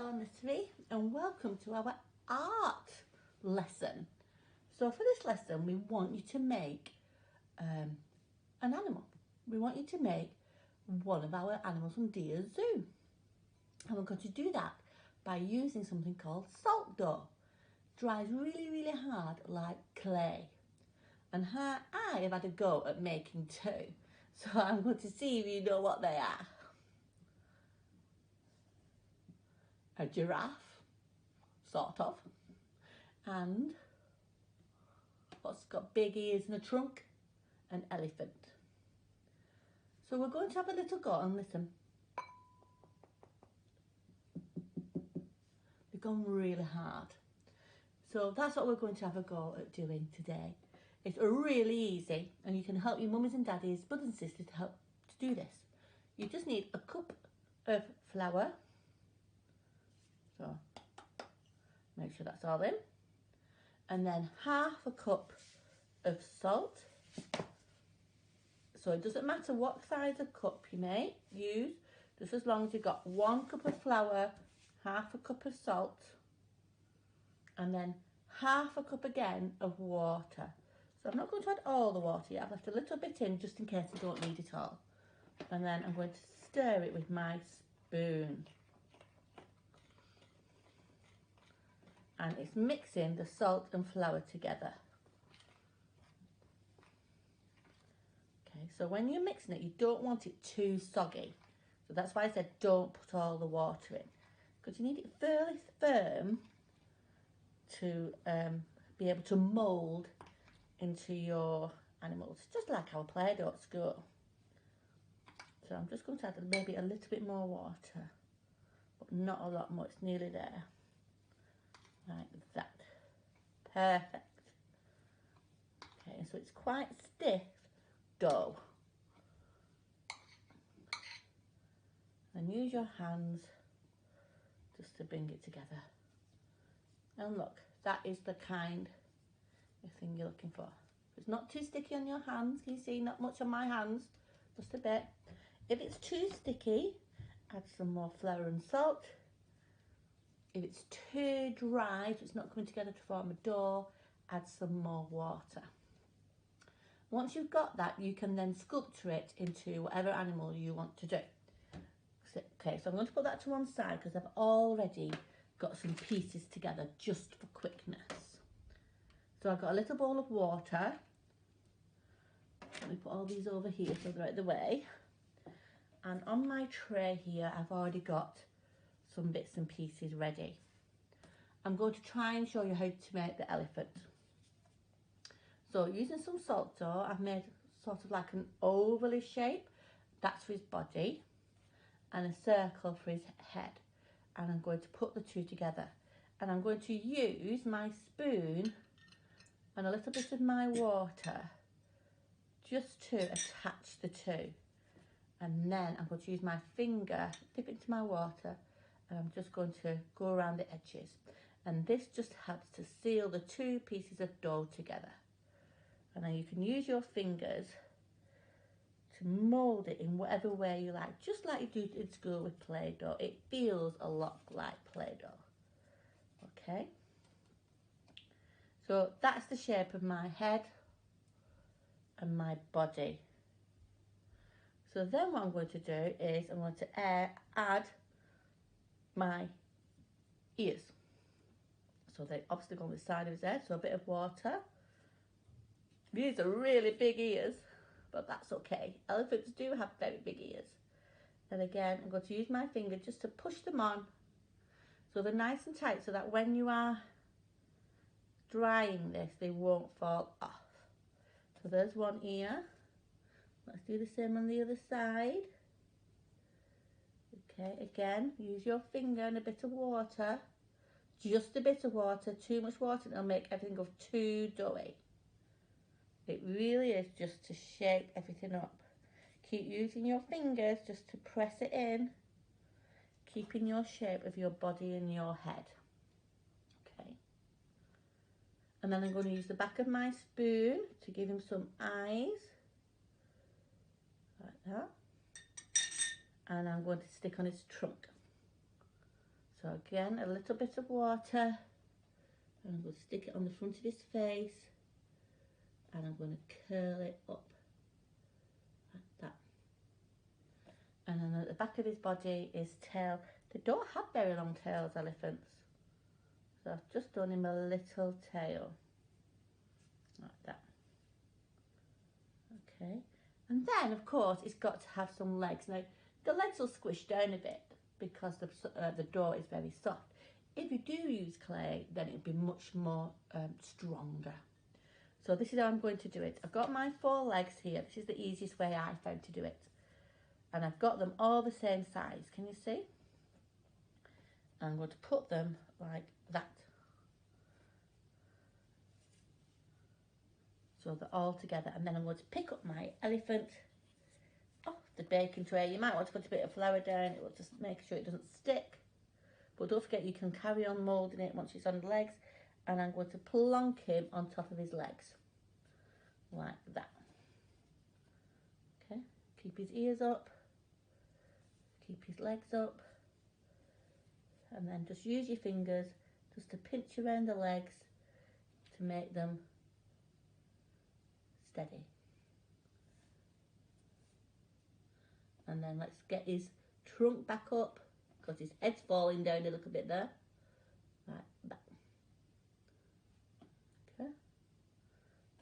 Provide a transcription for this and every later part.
Hello Nursery and welcome to our art lesson. So for this lesson we want you to make an animal. We want you to make one of our animals from Dear Zoo. And we're going to do that by using something called salt dough. Dries really hard like clay. And I have had a go at making two. So I'm going to see if you know what they are. A giraffe, sort of, and what's got big ears and a trunk? An elephant. So we're going to have a little go and listen. They've gone really hard. So that's what we're going to have a go at doing today. It's really easy and you can help your mummies and daddies, brothers and sisters to help to do this. You just need a cup of flour. So make sure that's all in. And then half a cup of salt. So it doesn't matter what size of cup you may use, just as long as you've got 1 cup of flour, half a cup of salt, and then half a cup again of water. So I'm not going to add all the water yet, I've left a little bit in just in case I don't need it all. And then I'm going to stir it with my spoon. And it's mixing the salt and flour together. Okay, so when you're mixing it, you don't want it too soggy. So that's why I said don't put all the water in, because you need it fairly firm to be able to mould into your animals, just like our Play-Doh at school. So I'm just going to add maybe a little bit more water, but not a lot more, it's nearly there. Like that. Perfect. Okay, so it's quite stiff dough. And use your hands just to bring it together. And look, that is the kind of thing you're looking for. It's not too sticky on your hands. Can you see? Not much on my hands, just a bit. If it's too sticky, add some more flour and salt. If it's too dry, so it's not coming together to form a dough, add some more water. Once you've got that, you can then sculpture it into whatever animal you want to do. Okay, so I'm going to put that to one side because I've already got some pieces together just for quickness. So I've got a little bowl of water. Let me put all these over here so they're out of the way. And on my tray here, I've already got some bits and pieces ready. I'm going to try and show you how to make the elephant. So using some salt dough, I've made sort of like an ovally shape. That's for his body, and a circle for his head. And I'm going to put the two together. And I'm going to use my spoon and a little bit of my water just to attach the two. And then I'm going to use my finger, dip it into my water, and I'm just going to go around the edges. And this just helps to seal the two pieces of dough together. And then you can use your fingers to mould it in whatever way you like, just like you do in school with Play-Doh. It feels a lot like Play-Doh. Okay. So that's the shape of my head and my body. So then what I'm going to do is I'm going to add my ears. So they obviously go on the side of his head, so a bit of water. These are really big ears, but that's okay. Elephants do have very big ears. And again, I'm going to use my finger just to push them on so they're nice and tight, so that when you are drying this, they won't fall off. So there's one ear. Let's do the same on the other side. Okay, again, use your finger and a bit of water. Just a bit of water. Too much water and it'll make everything go too doughy. It really is just to shape everything up. Keep using your fingers just to press it in, keeping your shape of your body and your head. Okay. And then I'm going to use the back of my spoon to give him some eyes. Like that. And I'm going to stick on his trunk. So So again, a little bit of water, and I'm going to stick it on the front of his face, and I'm going to curl it up like that. And then at the back of his body, his tail. They don't have very long tails, elephants. So I've just done him a little tail, like that. Okay, and then of course it's got to have some legs. Now the legs will squish down a bit because the dough is very soft. If you do use clay, then it'll be much more stronger. So this is how I'm going to do it. I've got my 4 legs here. This is the easiest way I found to do it. And I've got them all the same size. Can you see? I'm going to put them like that. So they're all together. And then I'm going to pick up my elephant off the baking tray. You might want to put a bit of flour down. It will just make sure it doesn't stick. But don't forget, you can carry on moulding it once it's on the legs. And I'm going to plonk him on top of his legs. Like that. Okay. Keep his ears up. Keep his legs up. And then just use your fingers just to pinch around the legs to make them steady. And then let's get his trunk back up, because his head's falling down a little bit there. Like that. Okay.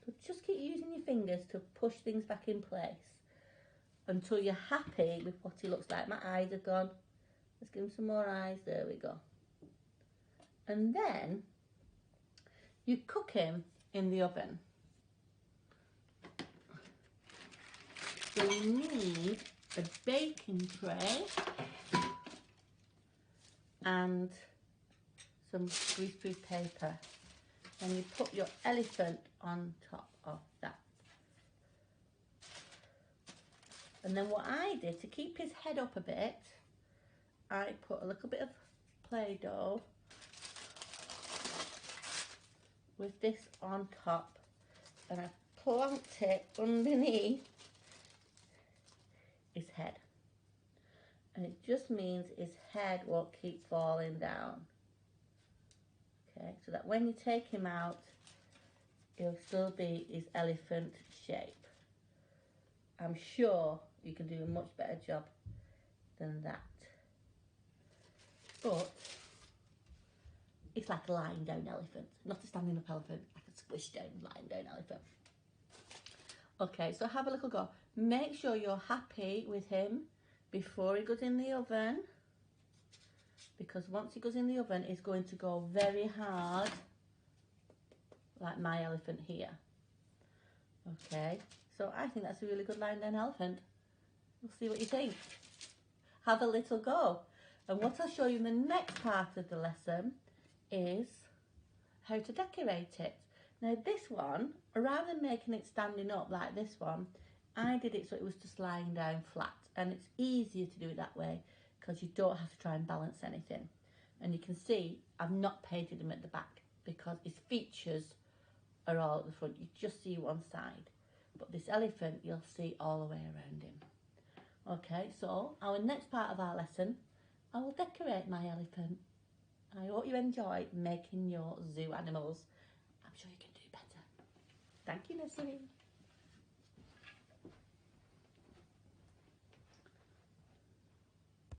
So just keep using your fingers to push things back in place until you're happy with what he looks like. My eyes have gone. Let's give him some more eyes. There we go. And then you cook him in the oven. So you need a baking tray and some greaseproof paper. And you put your elephant on top of that. And then what I did, to keep his head up a bit, I put a little bit of Play-Doh with this on top, and I plonked it underneath his head. And it just means his head won't keep falling down. Okay, so that when you take him out, he'll still be his elephant shape. I'm sure you can do a much better job than that. But it's like a lying down elephant, not a standing up elephant, like a squish down, lying down elephant. Okay, so have a little go. Make sure you're happy with him before he goes in the oven, because once he goes in the oven, it's going to go very hard, like my elephant here. Okay, so I think that's a really good lying down elephant. We'll see what you think. Have a little go. And what I'll show you in the next part of the lesson is how to decorate it. Now this one, rather than making it standing up like this one, I did it so it was just lying down flat. And it's easier to do it that way because you don't have to try and balance anything. And you can see I've not painted him at the back because his features are all at the front. You just see one side. But this elephant, you'll see all the way around him. Okay, so our next part of our lesson, I will decorate my elephant. I hope you enjoy making your zoo animals. I'm sure you can do better. Thank you, Nursery.